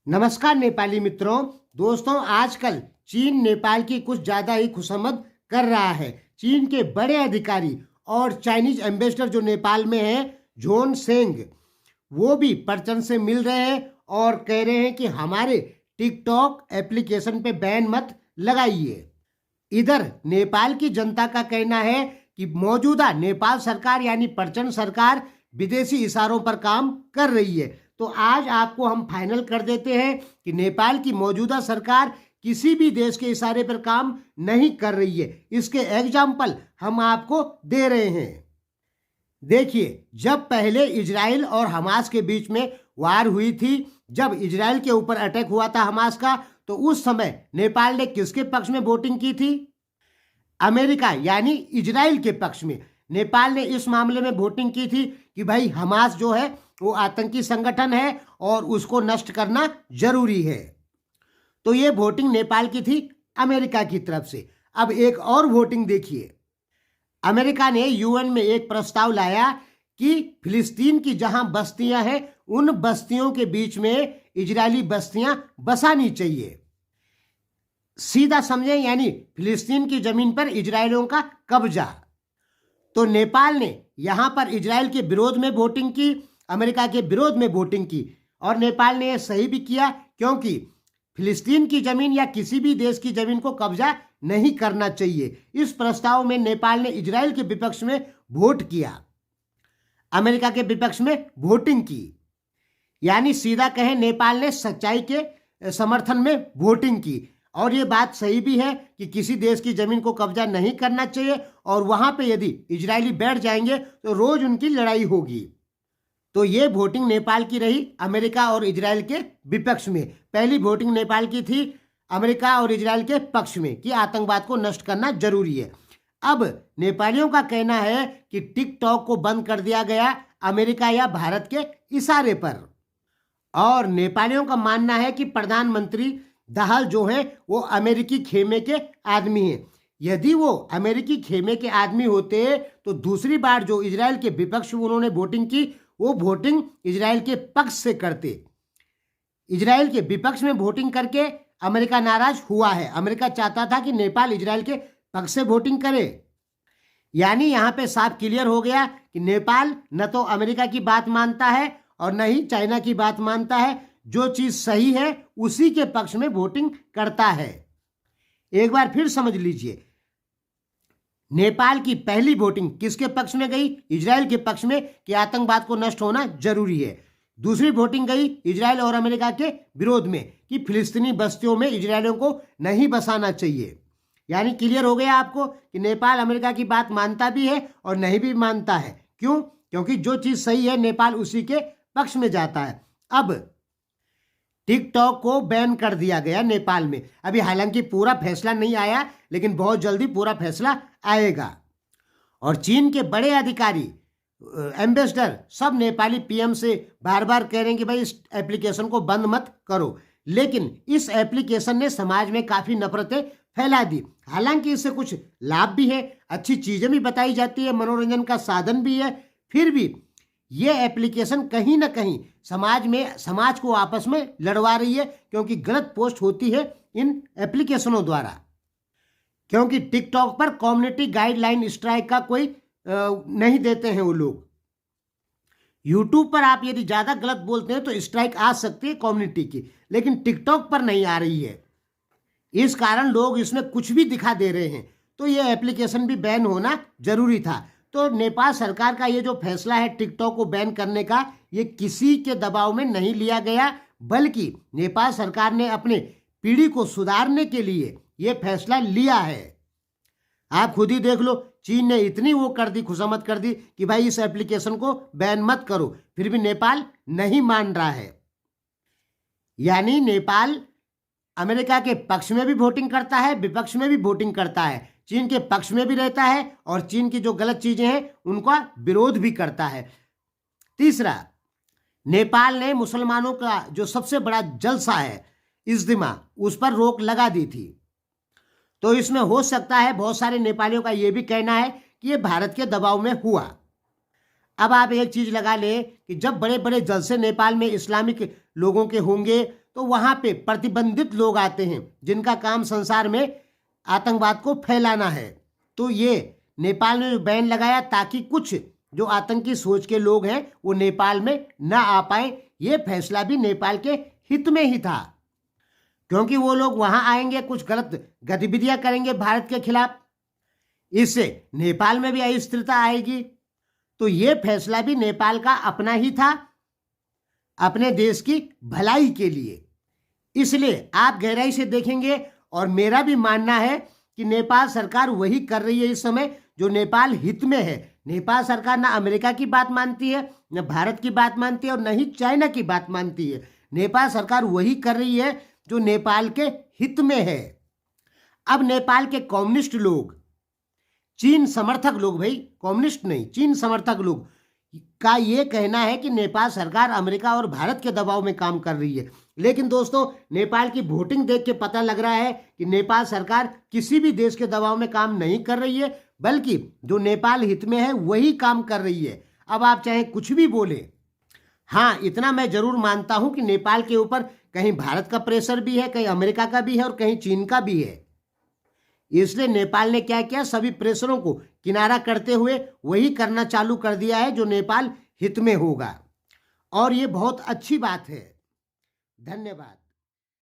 नमस्कार नेपाली मित्रों। दोस्तों, आजकल चीन नेपाल की कुछ ज़्यादा ही खुशामद कर रहा है। चीन के बड़े अधिकारी और चाइनीज एम्बेसडर जो नेपाल में हैं, झोन सेंग, वो भी परचन से मिल रहे हैं और कह रहे हैं कि हमारे टिकटॉक एप्लीकेशन पे बैन मत लगाइए। इधर नेपाल की जनता का कहना है कि मौजूदा नेपाल सरकार यानी परचन सरकार विदेशी इशारों पर काम कर रही है। तो आज आपको हम फाइनल कर देते हैं कि नेपाल की मौजूदा सरकार किसी भी देश के इशारे पर काम नहीं कर रही है। इसके एग्जाम्पल हम आपको दे रहे हैं। देखिए, जब पहले इजराइल और हमास के बीच में वार हुई थी, जब इजराइल के ऊपर अटैक हुआ था हमास का, तो उस समय नेपाल ने किसके पक्ष में वोटिंग की थी? अमेरिका यानी इजराइल के पक्ष में। नेपाल ने इस मामले में वोटिंग की थी कि भाई हमास जो है वो आतंकी संगठन है और उसको नष्ट करना जरूरी है। तो ये वोटिंग नेपाल की थी अमेरिका की तरफ से। अब एक और वोटिंग देखिए। अमेरिका ने यूएन में एक प्रस्ताव लाया कि फिलिस्तीन की जहां बस्तियां हैं, उन बस्तियों के बीच में इजरायली बस्तियां बसानी चाहिए। सीधा समझें, यानी फिलिस्तीन की जमीन पर इजरायलियों का कब्जा। तो नेपाल ने यहां पर इजराइल के विरोध में वोटिंग की, अमेरिका के विरोध में वोटिंग की, और नेपाल ने यह सही भी किया, क्योंकि फिलिस्तीन की जमीन या किसी भी देश की जमीन को कब्जा नहीं करना चाहिए। इस प्रस्ताव में नेपाल ने इजराइल के विपक्ष में वोट किया, अमेरिका के विपक्ष में वोटिंग की। यानी सीधा कहें, नेपाल ने सच्चाई के समर्थन में वोटिंग की। और ये बात सही भी है कि किसी देश की जमीन को कब्जा नहीं करना चाहिए, और वहां पे यदि इजरायली बैठ जाएंगे तो रोज उनकी लड़ाई होगी। तो ये वोटिंग नेपाल की रही अमेरिका और इजराइल के विपक्ष में। पहली वोटिंग नेपाल की थी अमेरिका और इजराइल के पक्ष में कि आतंकवाद को नष्ट करना जरूरी है। अब नेपालियों का कहना है कि टिकटॉक को बंद कर दिया गया अमेरिका या भारत के इशारे पर, और नेपालियों का मानना है कि प्रधानमंत्री दाहाल जो है वो अमेरिकी खेमे के आदमी हैं। यदि वो अमेरिकी खेमे के आदमी होते तो दूसरी बार जो इजराइल के विपक्ष उन्होंने वोटिंग की, वो वोटिंग इजराइल के पक्ष से करते। इजराइल के विपक्ष में वोटिंग करके अमेरिका नाराज हुआ है। अमेरिका चाहता था कि नेपाल इजराइल के पक्ष से वोटिंग करे। यानी यहां पे साफ क्लियर हो गया कि नेपाल न तो अमेरिका की बात मानता है और न ही चाइना की बात मानता है। जो चीज सही है उसी के पक्ष में वोटिंग करता है। एक बार फिर समझ लीजिए, नेपाल की पहली वोटिंग किसके पक्ष में गई? इजराइल के पक्ष में कि आतंकवाद को नष्ट होना जरूरी है। दूसरी वोटिंग गई इजराइल और अमेरिका के विरोध में कि फिलिस्तीनी बस्तियों में इजरायलियों को नहीं बसाना चाहिए। यानी क्लियर हो गया आपको कि नेपाल अमेरिका की बात मानता भी है और नहीं भी मानता है। क्यों? क्योंकि जो चीज सही है नेपाल उसी के पक्ष में जाता है। अब टिकटॉक को बैन कर दिया गया नेपाल में। अभी हालांकि पूरा फैसला नहीं आया, लेकिन बहुत जल्दी पूरा फैसला आएगा। और चीन के बड़े अधिकारी, एम्बेसडर, सब नेपाली पीएम से बार बार कह रहे हैं कि भाई इस एप्लीकेशन को बंद मत करो। लेकिन इस एप्लीकेशन ने समाज में काफ़ी नफरतें फैला दी। हालांकि इससे कुछ लाभ भी है, अच्छी चीज़ें भी बताई जाती है, मनोरंजन का साधन भी है। फिर भी ये एप्लीकेशन कहीं ना कहीं समाज को आपस में लड़वा रही है, क्योंकि गलत पोस्ट होती है इन एप्लीकेशनों द्वारा। क्योंकि टिकटॉक पर कम्युनिटी गाइडलाइन स्ट्राइक का कोई नहीं देते हैं वो लोग। यूट्यूब पर आप यदि ज़्यादा गलत बोलते हैं तो स्ट्राइक आ सकती है कम्युनिटी की, लेकिन टिकटॉक पर नहीं आ रही है। इस कारण लोग इसमें कुछ भी दिखा दे रहे हैं। तो ये एप्लीकेशन भी बैन होना जरूरी था। तो नेपाल सरकार का ये जो फैसला है टिकटॉक को बैन करने का, ये किसी के दबाव में नहीं लिया गया, बल्कि नेपाल सरकार ने अपने पीढ़ी को सुधारने के लिए ये फैसला लिया है। आप खुद ही देख लो, चीन ने इतनी वो कर दी, खुशामद कर दी कि भाई इस एप्लीकेशन को बैन मत करो, फिर भी नेपाल नहीं मान रहा है। यानी नेपाल अमेरिका के पक्ष में भी वोटिंग करता है, विपक्ष में भी वोटिंग करता है, चीन के पक्ष में भी रहता है, और चीन की जो गलत चीजें हैं उनका विरोध भी करता है। तीसरा, नेपाल ने मुसलमानों का जो सबसे बड़ा जलसा है इज्तिमा, उस पर रोक लगा दी थी। तो इसमें हो सकता है, बहुत सारे नेपालियों का यह भी कहना है कि यह भारत के दबाव में हुआ। अब आप एक चीज लगा ले कि जब बड़े बड़े जलसे नेपाल में इस्लामिक लोगों के होंगे तो वहां पे प्रतिबंधित लोग आते हैं जिनका काम संसार में आतंकवाद को फैलाना है। तो ये नेपाल ने जो बैन लगाया ताकि कुछ जो आतंकी सोच के लोग हैं वो नेपाल में ना आ पाए, ये फैसला भी नेपाल के हित में ही था, क्योंकि वो लोग वहां आएंगे, कुछ गलत गतिविधियां करेंगे भारत के खिलाफ, इससे नेपाल में भी अस्थिरता आएगी। तो ये फैसला भी नेपाल का अपना ही था, अपने देश की भलाई के लिए। इसलिए आप गहराई से देखेंगे और मेरा भी मानना है कि नेपाल सरकार वही कर रही है इस समय जो नेपाल हित में है। नेपाल सरकार ना अमेरिका की बात मानती है, न भारत की बात मानती है और न ही चाइना की बात मानती है। नेपाल सरकार वही कर रही है जो नेपाल के हित में है। अब नेपाल के कम्युनिस्ट लोग, चीन समर्थक लोग, भाई कम्युनिस्ट नहीं, चीन समर्थक लोग का ये कहना है कि नेपाल सरकार अमेरिका और भारत के दबाव में काम कर रही है। लेकिन दोस्तों, नेपाल की वोटिंग देख के पता लग रहा है कि नेपाल सरकार किसी भी देश के दबाव में काम नहीं कर रही है, बल्कि जो नेपाल हित में है वही काम कर रही है। अब आप चाहे कुछ भी बोले, हाँ इतना मैं जरूर मानता हूं कि नेपाल के ऊपर कहीं भारत का प्रेशर भी है, कहीं अमेरिका का भी है और कहीं चीन का भी है। इसलिए नेपाल ने क्या किया, सभी प्रेशरों को किनारा करते हुए वही करना चालू कर दिया है जो नेपाल हित में होगा, और ये बहुत अच्छी बात है। धन्यवाद।